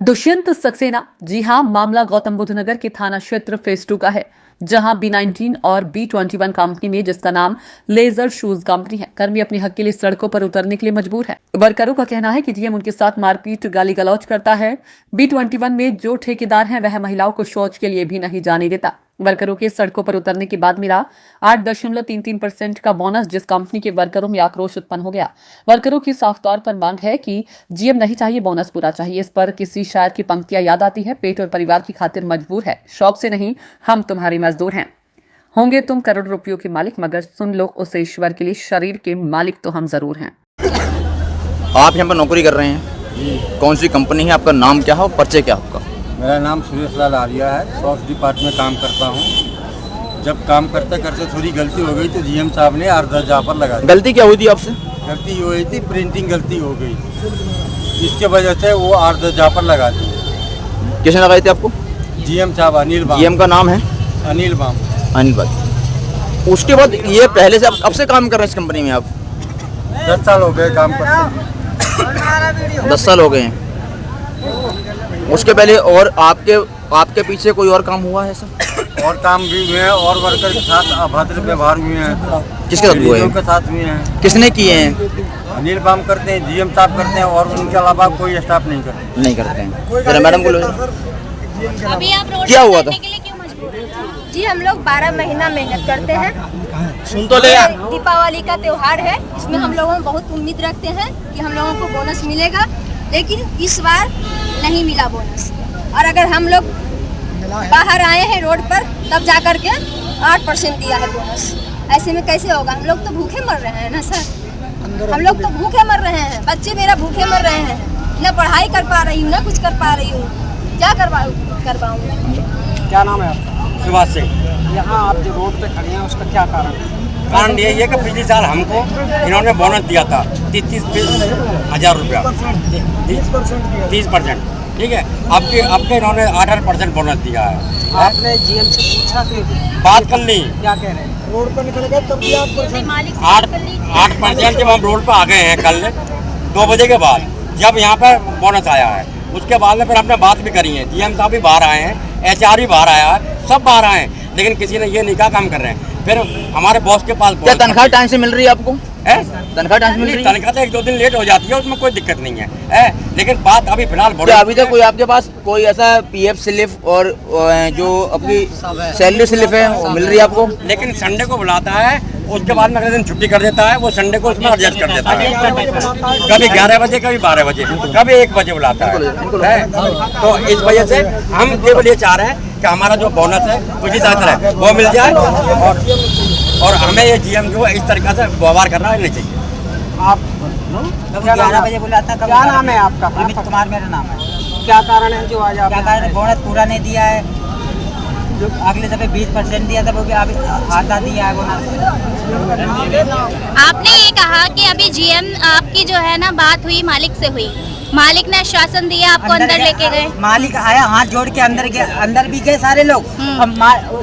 दुष्यंत सक्सेना। जी हां, मामला गौतम बुद्ध नगर के थाना क्षेत्र फेज 2 का है, जहां B19 और B21 कंपनी में, जिसका नाम लेजर शूज कंपनी है, कर्मी अपने हक के लिए सड़कों पर उतरने के लिए मजबूर है। वर्करों का कहना है कि डीएम उनके साथ मारपीट, गाली गलौज करता है। B21 में जो ठेकेदार हैं, वह महिलाओं को शौच के लिए भी नहीं जाने देता। वर्करों के सड़कों पर उतरने के बाद मिला 8.33% का बोनस, जिस कंपनी के वर्करों में आक्रोश उत्पन्न हो गया। वर्करों की साफ तौर पर मांग है कि जीएम नहीं चाहिए, बोनस पूरा चाहिए। इस पर किसी शायर की पंक्तियां याद आती है, पेट और परिवार की खातिर मजबूर है, शौक से नहीं, हम तुम्हारी मजदूर हैं। होंगे तुम करोड़ रुपयों के मालिक, मगर सुन लो उस ईश्वर के लिए, शरीर के मालिक तो हम जरूर हैं। आप यहाँ पर नौकरी कर रहे हैं, कौन सी कंपनी है, आपका नाम क्या है और पर्चे क्या आपका? मेरा नाम सुरेश लाल आर्या है, सॉफ्ट डिपार्टमेंट में काम करता हूँ। जब काम करते करते थोड़ी गलती हो गई तो जीएम साहब ने आर्डर जापर लगा दिया। गलती क्या हुई थी आपसे? गलती ये हुई थी, प्रिंटिंग गलती हो गई, इसके वजह से वो आर्डर जापर लगा दी। किसने लगाई थी आपको? जीएम साहब अनिल बाम। जीएम का नाम है अनिल बाम। अनिल बाम। उसके बाद ये पहले से अब से काम कर रहे हैं इस कंपनी में आप? 10 साल हो गए काम करते। 10 साल हो गए हैं। उसके पहले और आपके पीछे कोई और काम हुआ है सर? और काम भी हुए हैं और वर्कर के साथ अभद्र व्यवहार हुए हैं। किसके साथ हुए हैं? के साथ हुए हैं। किसने किए हैं? अनिल बाम करते हैं, जीएम साहब करते हैं और उनके अलावा कोई स्टाफ नहीं करते हैं। मैडम बोलो अभी आप रोड क्या हुआ था? के लिए क्यों मजबूर हैं? जी हम लोग 12 महीना मेहनत करते हैं। सुन तो ले। दीपावली का त्योहार है, इसमें हम लोगों बहुत उम्मीद रखते हैं कि हम लोगों को बोनस मिलेगा, लेकिन इस बार नहीं मिला बोनस। और अगर हम लोग बाहर आए हैं रोड पर तब जा कर के 8% दिया है बोनस। ऐसे में कैसे होगा? हम लोग तो भूखे मर रहे हैं ना सर, हम लोग तो भूखे मर रहे हैं, बच्चे मेरा भूखे मर रहे हैं, न पढ़ाई कर पा रही हूँ न कुछ कर पा रही हूँ, क्या करवाऊँ? क्या नाम है आपका? सुभाष सिंह। यहाँ आप जो रोड पे खड़े हैं उसका क्या कारण है? कारण यही है कि पिछले साल हमको इन्होंने बोनस दिया था 30 हज़ार रुपया, 30%, ठीक है। आपके इन्होंने 18% बोनस दिया है। आपने जीएम से पूछा कि बात कर ली, क्या कह रहे हैं? रोड पर निकल गए तब भी आप 8% जब हम रोड पर आ गए हैं कल 2 बजे के बाद, जब यहाँ पर बोनस आया है, उसके बाद में फिर हमने बात भी करी है। जीएम साहब भी बाहर आए हैं, HR भी बाहर आया है, सब बाहर आए हैं, लेकिन किसी ने ये नहीं कहा काम कर रहे हैं। फिर हमारे बॉस के पास क्या तनख्वाह टाइम से मिल रही है आपको? तनख्वाह टाइम से मिल रही है? तनख्वाह तो 1-2 दिन लेट हो जाती है, उसमें कोई दिक्कत नहीं है, लेकिन बात अभी फिलहाल क्या अभी तक कोई आपके पास कोई ऐसा PF स्लिप और जो अपनी सैलरी स्लिप है वो मिल रही है आपको? लेकिन संडे को बुलाता है, उसके बाद में अगले दिन छुट्टी कर देता है, वो संडे को उसमें एडजस्ट कर देता है। कभी 11 बजे, कभी 12 बजे, कभी 1 बजे बुलाता है। तो इस वजह से हम केवल ये चाह रहे हैं कि हमारा जो बोनस है कुछ तरह है वो मिल जाए, और हमें ये जीएम को इस तरीके से व्यवहार करना नहीं चाहिए। आप 11 बजे बुलाता। क्या नाम है आपका? अमित कुमार मेरा नाम है। क्या कारण है जो आज आप? क्या कारण? बोनस पूरा नहीं दिया है, जो अगले दफे 20% दिया था वो भी अभी आधा दिया है बोनस। आपने ये कहा कि अभी जीएम आपकी जो है ना बात हुई मालिक से हुई, मालिक ने आश्वासन दिया, आपको अंदर लेके गए। मालिक आया, हाथ जोड़ के अंदर भी गए सारे लोग। अब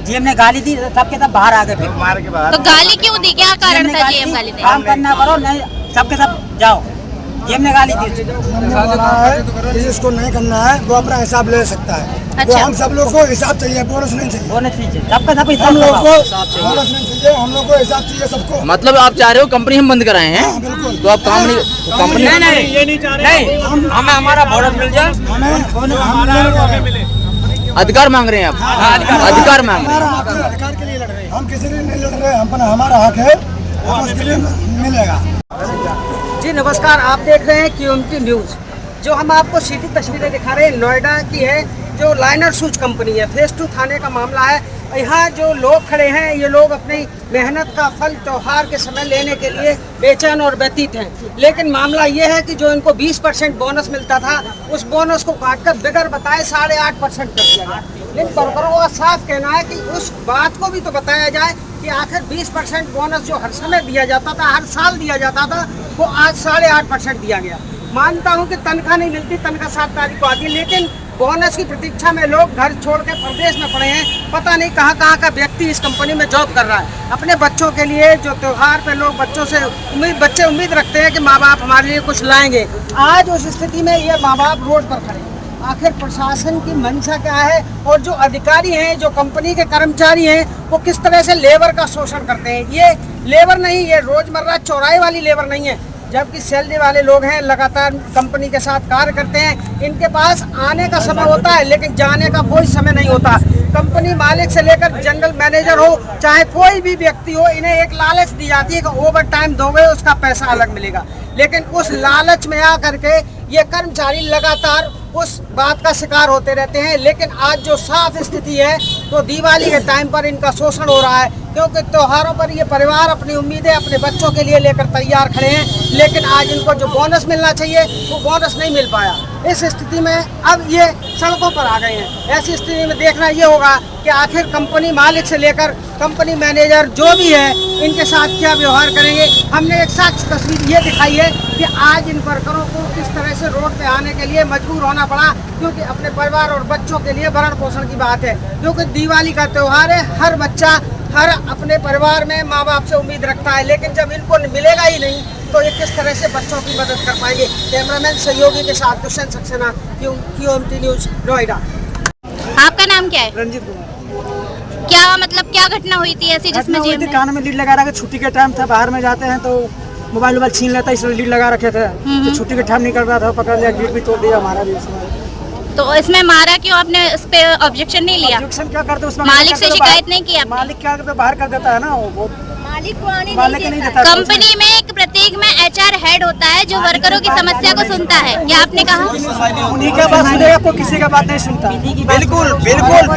जीएम ने गाली दी, सबके सब बाहर आ गए। फिर तो गाली क्यों दी? क्या कारण था जीएम गाली देने? काम करना करो, नहीं सबके सब जाओ। जीएम ने गाली दी। जिसको नहीं करना है वो अपना हिसाब ले सकता है। अच्छा। हम सब लोग को हिसाब चाहिए, बोनस नहीं चाहिए। बोनस नहीं चाहिए, सबका सब हम लोग को हिसाब बोनस नहीं चाहिए, हम लोग को हिसाब चाहिए सबको। मतलब आप चाह रहे हो कंपनी हम बंद कराए हैं? बिल्कुल। तो आप काम नहीं, कंपनी नहीं, हमें हमारा बोनस मिल जाए, अधिकार मांग रहे हैं आप? अधिकार मांग रहे हैं। अधिकार के लिए लड़ रहे हैं हम, किसी लिए नहीं लड़ रहे हैं, हमारा हक है, हम उसके लिए मिलेगा। जी नमस्कार, आप देख रहे हैं QMT न्यूज़। जो हम आपको सीधी तस्वीरें दिखा रहे हैं नोएडा की है, जो लाइनर शूज कंपनी है, फेज 2 थाने का मामला है। यहाँ जो लोग खड़े हैं, ये लोग अपनी मेहनत का फल त्योहार के समय लेने के लिए बेचैन और व्यतीत हैं। लेकिन मामला ये है कि जो इनको 20% बोनस मिलता था, उस बोनस को काटकर बगैर बताए 8.5% कर दिया गया। लेकिन वर्करों का साफ कहना है कि उस बात को भी तो बताया जाए कि आखिर 20% बोनस जो हर समय दिया जाता था, हर साल दिया जाता था, वो आज 8.5% दिया गया। मानता हूँ कि तनख्वाह नहीं मिलती, तनख्वाह 7 तारीख को आती है, लेकिन बोनस की प्रतीक्षा में लोग घर छोड़ के प्रदेश में पड़े हैं। पता नहीं कहाँ कहाँ का व्यक्ति इस कंपनी में जॉब कर रहा है। अपने बच्चों के लिए जो त्योहार पे लोग बच्चों से उम्मीद रखते हैं कि माँ बाप हमारे लिए कुछ लाएंगे। आज उस स्थिति में ये माँ बाप रोड पर खड़े हैं। आखिर प्रशासन की मंशा क्या है और जो अधिकारी हैं, जो कंपनी के कर्मचारी हैं, वो किस तरह से लेबर का शोषण करते हैं। ये लेबर नहीं, ये रोजमर्रा चौराहे वाली लेबर नहीं है, जबकि सैलरी वाले लोग हैं, लगातार कंपनी के साथ कार्य करते हैं। इनके पास आने का समय होता है लेकिन जाने का कोई समय नहीं होता। कंपनी मालिक से लेकर जनरल मैनेजर हो, चाहे कोई भी व्यक्ति हो, इन्हें एक लालच दी जाती है कि ओवर टाइम दोगे उसका पैसा अलग मिलेगा, लेकिन उस लालच में आकर के ये कर्मचारी लगातार उस बात का शिकार होते रहते हैं। लेकिन आज जो साफ स्थिति है तो दिवाली के टाइम पर इनका शोषण हो रहा है, क्योंकि त्योहारों पर ये परिवार अपनी उम्मीदें अपने बच्चों के लिए लेकर तैयार खड़े हैं, लेकिन आज इनको जो बोनस मिलना चाहिए वो बोनस नहीं मिल पाया। इस स्थिति में अब ये सड़कों पर आ गए हैं। ऐसी स्थिति में देखना ये होगा कि आखिर कंपनी मालिक से लेकर कंपनी मैनेजर जो भी है इनके साथ क्या व्यवहार करेंगे। हमने एक साक्ष्य तस्वीर ये दिखाई है कि आज इन वर्करों को किस तरह से रोड पे आने के लिए मजबूर होना पड़ा, क्योंकि अपने परिवार और बच्चों के लिए भरण पोषण की बात है, क्योंकि दिवाली का त्यौहार है। हर बच्चा हर अपने परिवार में माँ बाप से उम्मीद रखता है, लेकिन जब इनको मिलेगा ही नहीं तो ये किस तरह से बच्चों की मदद कर पाएंगे। कैमरामैन सहयोगी के साथ दुष्यंत सक्सेना, QMT न्यूज, नोएडा। आपका नाम क्या है? रंजीत कुमार। क्या मतलब क्या घटना हुई थी ऐसी जिसमें हुई थी, जेब में? कान में लीड लगा रखा, छुट्टी के टाइम था, बाहर में जाते हैं तो मोबाइल छीन लेता है, इसलिए लीड लगा रखे थे। तो छुट्टी के टाइम निकल रहा था, पकड़ लिया, लीड भी तोड़ दिया हमारा भी। तो इसमें मारा क्यों? आपने उस पे ऑब्जेक्शन नहीं लिया? ऑब्जेक्शन क्या करते उसमें? मालिक से शिकायत नहीं की आपने? मालिक क्या करते, बाहर कर देता है ना वो मालिक को आने मालिक नहीं देता। कंपनी में एक प्रतीक में HR हेड होता है जो वर्करों की समस्या को सुनता है, क्या आपने कहा? उन्हीं का बात सुनेगा, कोई किसी का बात नहीं सुनता। बिल्कुल बिल्कुल।